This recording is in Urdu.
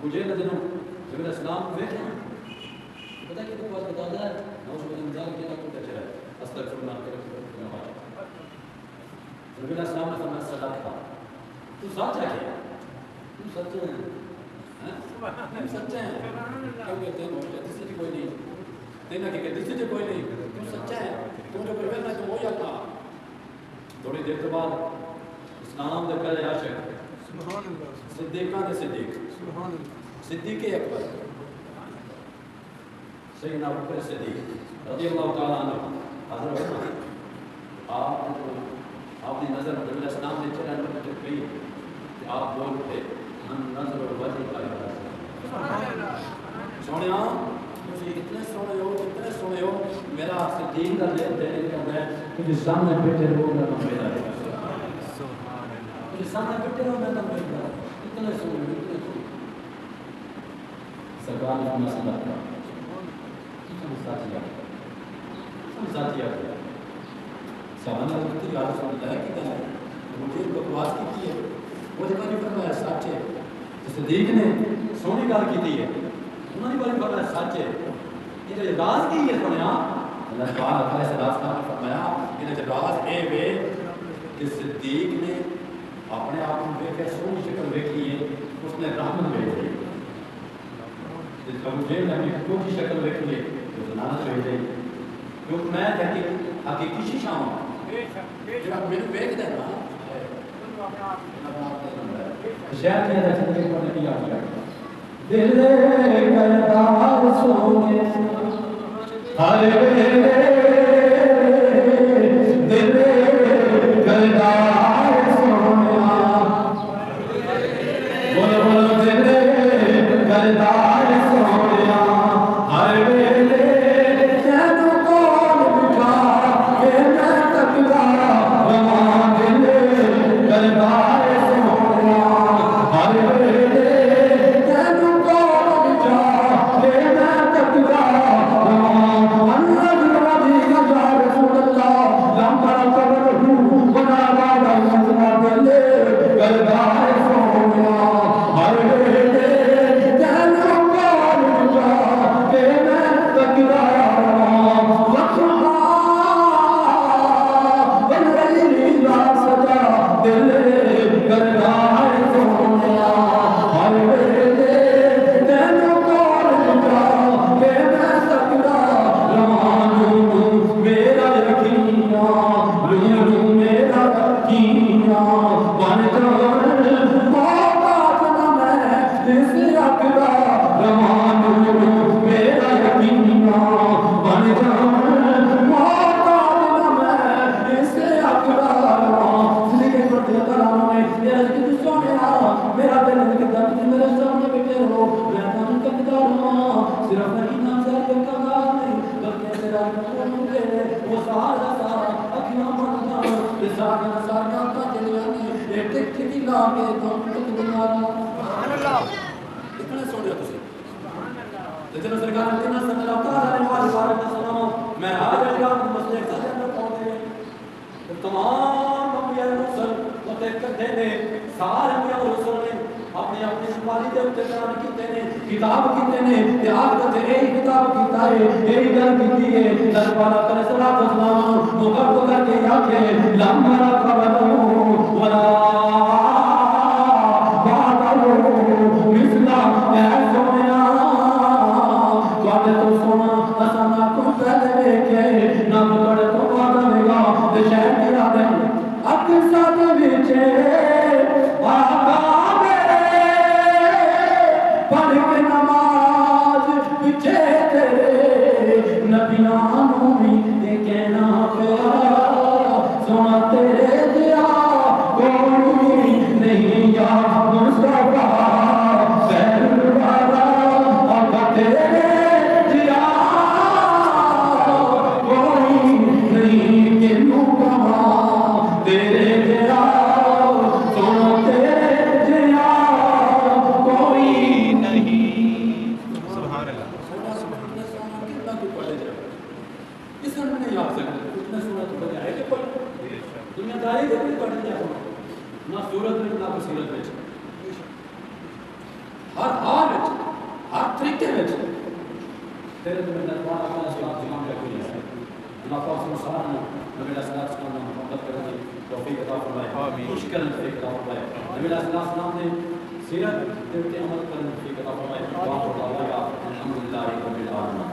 مجھے نہ دنوں جب اسلام کو دیکھیں پتہ ہے کہ بات بتا ہے نوش بندار کے نہ کوئی چلا استغفر اللہ کرے نبی اسلام نے فرمایا صدقہ تو سچ ہے تو سچ ہے ہیں سچ ہے کیوں کہتے ہیں جس سے کوئی نہیں دینا کہ جس سے کوئی نہیں تو سچا ہے تو جو پروفیسر ہے تو وہ یا تھا تھوڑی دیر کے بعد اسلام دے پہلے عاشق سبحان اللہ صدیقہ دے صدیق سبحان اللہ صدیق اکبر سیدنا ابو بکر صدیق رضی اللہ تعالی عنہ حضرت آپ نے نظر نبی اسلام نے چلا نظر کی کہ آپ بول تھے من نظر وجہ کا سبحان اللہ سونیا مجھے اتنے سونے ہو میرا صدیق کا دل دینے کا ہے کہ سامنے بیٹھے رہو میں پیدا ہے سبحان اللہ کہ سامنے بیٹھے رہو میں پیدا اتنے سونے سرکار نے ہمیں سمجھا تھا ساتھیا سامنا وقتی یاد سنتا ہے کہ مجھے بکواس کی ہے وہ جگہ نہیں فرمایا سچ ہے صدیق نے سونی گل کی ہے انہوں نے بڑی فرمایا سچ ہے یہ جو راز کی ہے سنیا اللہ تعالیٰ علیہ السلام نے فرمایا یہ جو راز ہے وہ کہ صدیق نے اپنے آپ کو دیکھ سونی شکل دیکھی ہے اس نے رحمت بھیجی جس کا مجھے نے کوئی شکل دیکھی ہے تو زنانت بھیجی کیونکہ میں حقیقی شیشہ ہوں جب میرے بیگ دے رہا شہر کے اندر چلے پڑھنے کی یاد کرتا دل کردار سونے ہر دل کردار سونے بولو بولو دل کردار سونے ہر ہر حال وچ تیرے تو میں دعا کرنا سلام جمع کا کوئی ہے اللہ پاک سبحانہ نبی علیہ الصلوۃ والسلام نے محبت کرنے کی توفیق عطا فرمائے خوش کرنے کی توفیق عطا فرمائے نبی علیہ الصلوۃ والسلام نے سیرت کے عمل کرنے کی توفیق عطا فرمائے الحمدللہ رب العالمین.